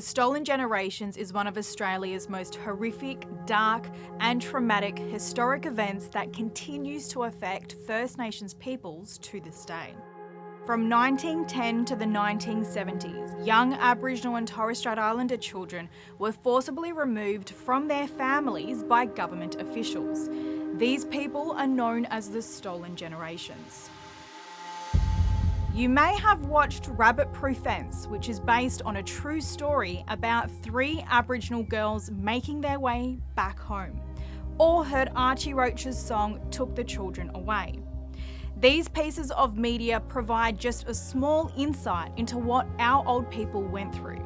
Stolen Generations is one of Australia's most horrific, dark and traumatic historic events that continues to affect First Nations peoples to this day. From 1910 to the 1970s, young Aboriginal and Torres Strait Islander children were forcibly removed from their families by government officials. These people are known as the Stolen Generations. You may have watched Rabbit Proof Fence, which is based on a true story about 3 Aboriginal girls making their way back home, or heard Archie Roach's song Took the Children Away. These pieces of media provide just a small insight into what our old people went through.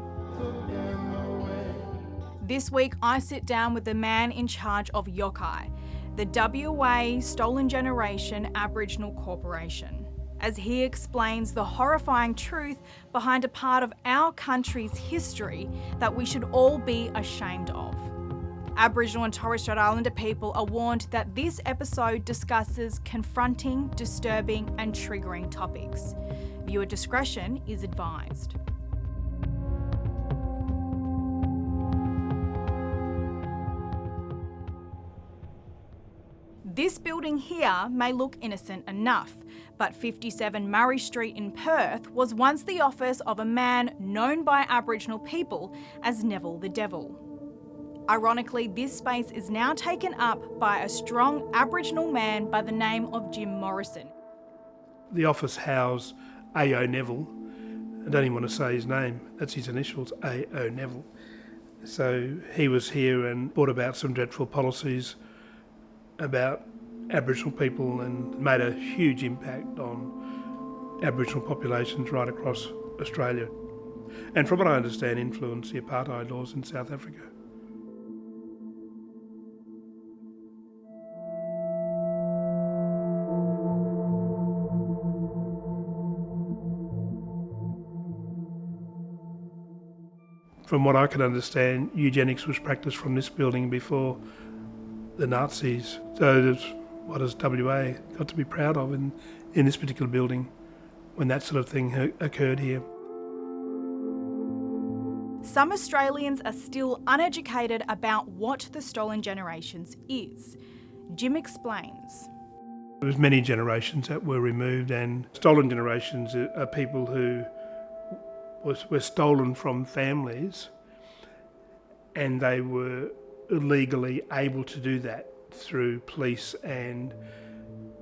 This week I sit down with the man in charge of Yokai, the WA Stolen Generation Aboriginal Corporation, as he explains the horrifying truth behind a part of our country's history that we should all be ashamed of. Aboriginal and Torres Strait Islander people are warned that this episode discusses confronting, disturbing and triggering topics. Viewer discretion is advised. This building here may look innocent enough, but 57 Murray Street in Perth was once the office of a man known by Aboriginal people as Neville the Devil. Ironically, this space is now taken up by a strong Aboriginal man by the name of Jim Morrison. The office housed A.O. Neville. I don't even want to say his name, that's his initials, A.O. Neville. So he was here and brought about some dreadful policies about Aboriginal people and made a huge impact on Aboriginal populations right across Australia. And from what I understand, influenced the apartheid laws in South Africa. From what I can understand, eugenics was practiced from this building before the Nazis. So what has WA got to be proud of in this particular building when that sort of thing occurred here? Some Australians are still uneducated about what the Stolen Generations is. Jim explains. There was many generations that were removed, and stolen generations are people who were stolen from families, and they were illegally able to do that through police and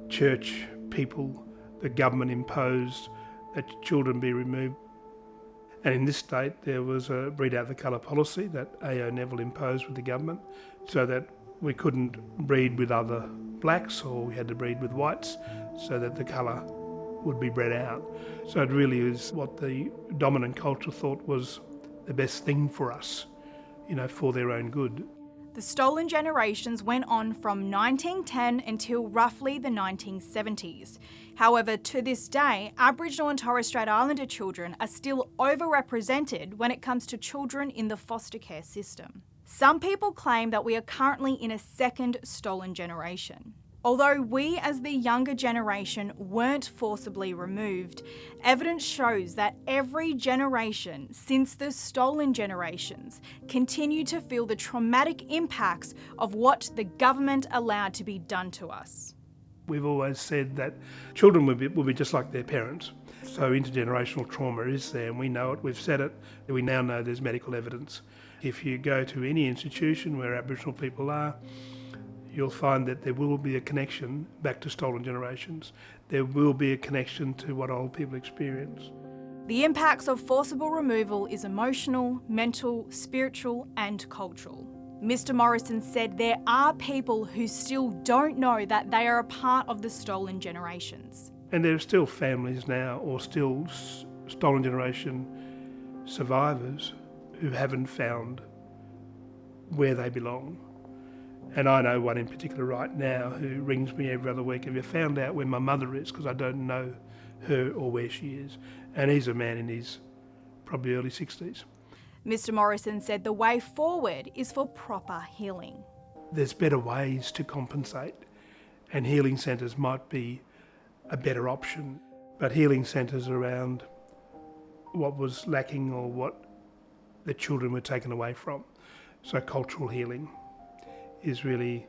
church people. The government imposed that children be removed. And in this state, there was a breed out the colour policy that A.O. Neville imposed with the government, so that we couldn't breed with other blacks, or we had to breed with whites, so that the colour would be bred out. So it really is what the dominant culture thought was the best thing for us, for their own good. The Stolen Generations went on from 1910 until roughly the 1970s. However, to this day, Aboriginal and Torres Strait Islander children are still overrepresented when it comes to children in the foster care system. Some people claim that we are currently in a second stolen generation. Although we as the younger generation weren't forcibly removed, evidence shows that every generation since the Stolen Generations continue to feel the traumatic impacts of what the government allowed to be done to us. We've always said that children will be just like their parents. So intergenerational trauma is there, and we know it, we've said it, we now know there's medical evidence. If you go to any institution where Aboriginal people are, you'll find that there will be a connection back to stolen generations. There will be a connection to what old people experience. The impacts of forcible removal is emotional, mental, spiritual and cultural. Mr. Morrison said there are people who still don't know that they are a part of the Stolen Generations. And there are still families now, or still stolen generation survivors who haven't found where they belong. And I know one in particular right now who rings me every other week. Have you found out where my mother is? Because I don't know her or where she is. And he's a man in his probably early 60s. Mr. Morrison said the way forward is for proper healing. There's better ways to compensate, and healing centres might be a better option. But healing centres around what was lacking or what the children were taken away from. So cultural healing is really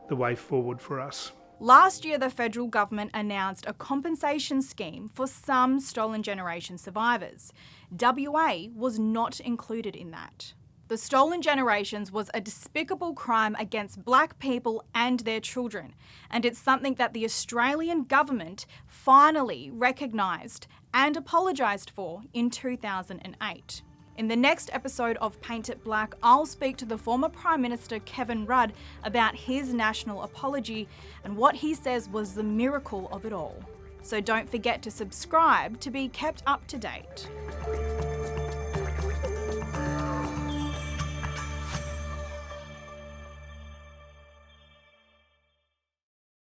the way forward for us. Last year, the federal government announced a compensation scheme for some Stolen Generation survivors. WA was not included in that. The Stolen Generations was a despicable crime against black people and their children, and it's something that the Australian government finally recognised and apologised for in 2008. In the next episode of Paint It Black, I'll speak to the former Prime Minister Kevin Rudd about his national apology and what he says was the miracle of it all. So don't forget to subscribe to be kept up to date.